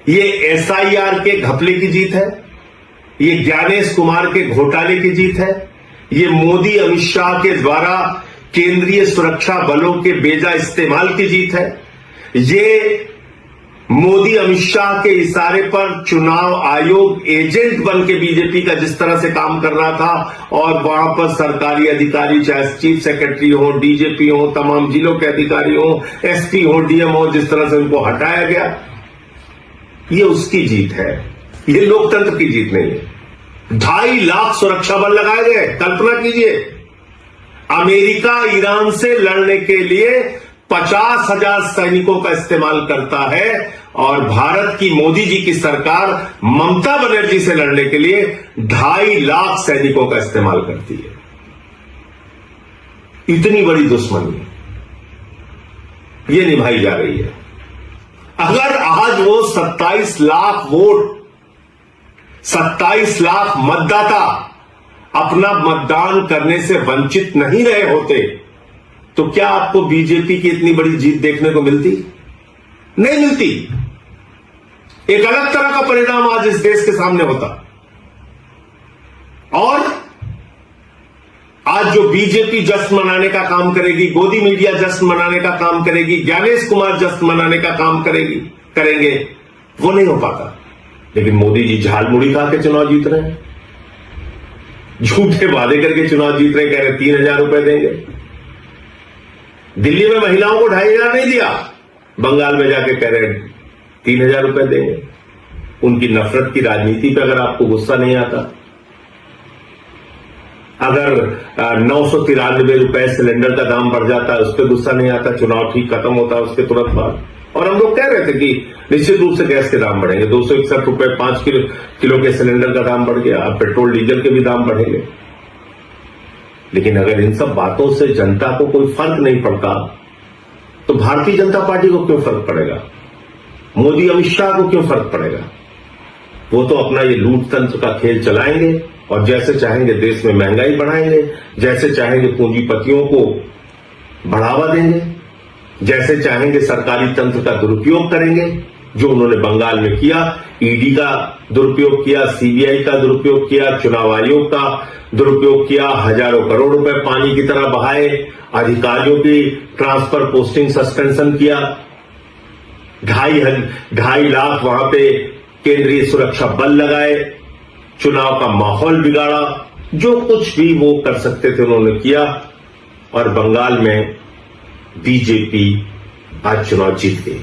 ये एसआईआर के घपले की जीत है, ये ज्ञानेश कुमार के घोटाले की जीत है, ये मोदी अमित शाह के द्वारा केंद्रीय सुरक्षा बलों के बेजा इस्तेमाल की जीत है, ये मोदी अमित शाह के इशारे पर चुनाव आयोग एजेंट बन के बीजेपी का जिस तरह से काम कर रहा था और वहां पर सरकारी अधिकारी चाहे चीफ सेक्रेटरी हो, डीजीपी हो, तमाम जिलों के अधिकारी हो, एसपी हो, डीएम हो, जिस तरह से उनको हटाया गया, ये उसकी जीत है, ये लोकतंत्र की जीत नहीं है। 2.5 लाख सुरक्षा बल लगाए गए। कल्पना कीजिए, अमेरिका ईरान से लड़ने के लिए 50,000 सैनिकों का इस्तेमाल करता है और भारत की मोदी जी की सरकार ममता बनर्जी से लड़ने के लिए 2.5 लाख सैनिकों का इस्तेमाल करती है। इतनी बड़ी दुश्मनी ये निभाई जा रही है। अगर आज वो 27 लाख वोट, 27 लाख मतदाता अपना मतदान करने से वंचित नहीं रहे होते तो क्या आपको बीजेपी की इतनी बड़ी जीत देखने को मिलती? नहीं मिलती। एक अलग तरह का परिणाम आज इस देश के सामने होता। और आज जो बीजेपी जश्न मनाने का काम करेगी, गोदी मीडिया जश्न मनाने का काम करेगी, ज्ञानेश कुमार जश्न मनाने का काम करेंगे, वो नहीं हो पाता। लेकिन मोदी जी झाल मुड़ी खा के चुनाव जीत रहे हैं, झूठे वादे करके चुनाव जीत रहे, कह रहे 3,000 रुपए देंगे। दिल्ली में महिलाओं को 2,500 नहीं दिया, बंगाल में जाके कह रहे 3,000 रुपए देंगे। उनकी नफरत की राजनीति पे अगर आपको गुस्सा नहीं आता, अगर 993 रुपए सिलेंडर का दाम बढ़ जाता है उस पर गुस्सा नहीं आता, चुनाव ठीक खत्म होता है उसके तुरंत बाद, और हम लोग कह रहे थे कि निश्चित रूप से गैस के दाम बढ़ेंगे, 261 रुपए 5 किलो के सिलेंडर का दाम बढ़ गया, अब पेट्रोल डीजल के भी दाम बढ़ेंगे। लेकिन अगर इन सब बातों से जनता को कोई फर्क नहीं पड़ता तो भारतीय जनता पार्टी को क्यों फर्क पड़ेगा? मोदी अमित शाह को क्यों फर्क पड़ेगा? वो तो अपना ये लूट तंत्र का खेल चलाएंगे और जैसे चाहेंगे देश में महंगाई बढ़ाएंगे, जैसे चाहेंगे पूंजीपतियों को बढ़ावा देंगे, जैसे चाहेंगे सरकारी तंत्र का दुरुपयोग करेंगे, जो उन्होंने बंगाल में किया। ईडी का दुरुपयोग किया, सीबीआई का दुरुपयोग किया, चुनाव आयोग का दुरुपयोग किया, हजारों करोड़ रुपए पानी की तरह बहाए, अधिकारियों की ट्रांसफर पोस्टिंग सस्पेंशन किया, 2.5 लाख वहां पे केंद्रीय सुरक्षा बल लगाए, चुनाव का माहौल बिगाड़ा, जो कुछ भी वो कर सकते थे उन्होंने किया। और बंगाल में बीजेपी आज चुनाव जीत गई।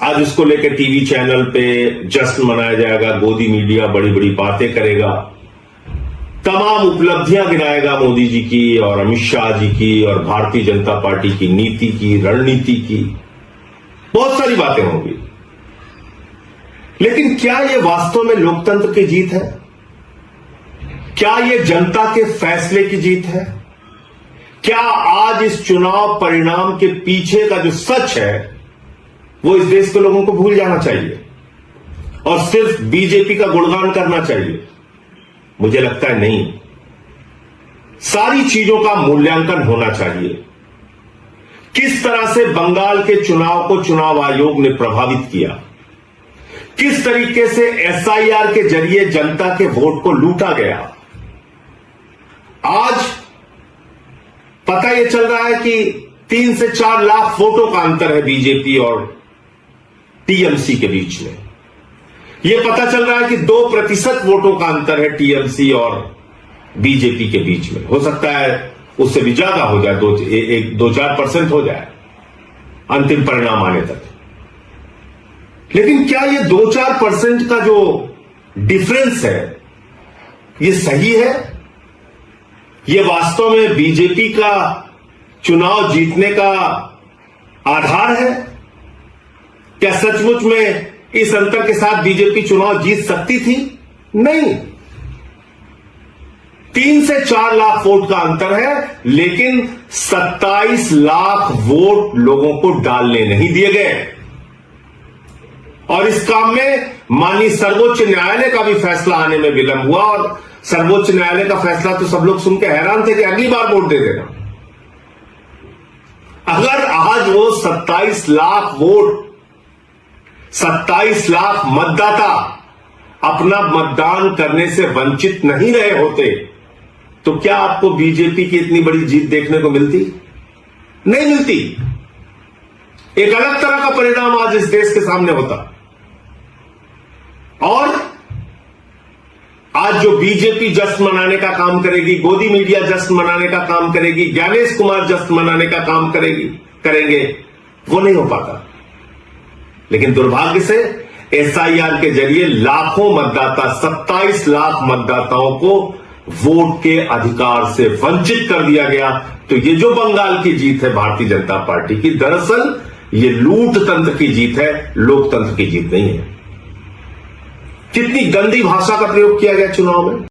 आज इसको लेकर टीवी चैनल पे जश्न मनाया जाएगा, गोदी मीडिया बड़ी बड़ी बातें करेगा, तमाम उपलब्धियां गिनाएगा मोदी जी की और अमित शाह जी की और भारतीय जनता पार्टी की नीति की, रणनीति की, बहुत सारी बातें होंगी। लेकिन क्या यह वास्तव में लोकतंत्र की जीत है? क्या यह जनता के फैसले की जीत है? क्या आज इस चुनाव परिणाम के पीछे का जो सच है वो इस देश के लोगों को भूल जाना चाहिए और सिर्फ बीजेपी का गुणगान करना चाहिए? मुझे लगता है नहीं। सारी चीजों का मूल्यांकन होना चाहिए। किस तरह से बंगाल के चुनाव को चुनाव आयोग ने प्रभावित किया, किस तरीके से एसआईआर के जरिए जनता के वोट को लूटा गया। आज पता यह चल रहा है कि 3 से 4 लाख वोटों का अंतर है बीजेपी और टीएमसी के बीच में। यह पता चल रहा है कि 2% वोटों का अंतर है टीएमसी और बीजेपी के बीच में। हो सकता है उससे भी ज्यादा हो जाए, 2-4% हो जाए अंतिम परिणाम आने तक। लेकिन क्या यह 2-4% का जो डिफरेंस है यह सही है? यह वास्तव में बीजेपी का चुनाव जीतने का आधार है? क्या सचमुच में इस अंतर के साथ बीजेपी चुनाव जीत सकती थी? नहीं। 3 से 4 लाख वोट का अंतर है, लेकिन 27 लाख वोट लोगों को डालने नहीं दिए गए। और इस काम में माननीय सर्वोच्च न्यायालय का भी फैसला आने में विलंब हुआ और सर्वोच्च न्यायालय का फैसला तो सब लोग सुन के हैरान थे कि अगली बार वोट दे देना। अगर आज वो 27 लाख वोट 27 लाख मतदाता अपना मतदान करने से वंचित नहीं रहे होते तो क्या आपको बीजेपी की इतनी बड़ी जीत देखने को मिलती? नहीं मिलती। एक अलग तरह का परिणाम आज इस देश के सामने होता। और आज जो बीजेपी जश्न मनाने का काम करेगी, गोदी मीडिया जश्न मनाने का काम करेगी, ज्ञानेश कुमार जश्न मनाने का काम करेंगे, वो नहीं हो पाता। लेकिन दुर्भाग्य से एसआईआर के जरिए लाखों मतदाता, 27 लाख मतदाताओं को वोट के अधिकार से वंचित कर दिया गया। तो ये जो बंगाल की जीत है भारतीय जनता पार्टी की, दरअसल ये लूट तंत्र की जीत है, लोकतंत्र की जीत नहीं है। कितनी गंदी भाषा का प्रयोग किया गया चुनाव में।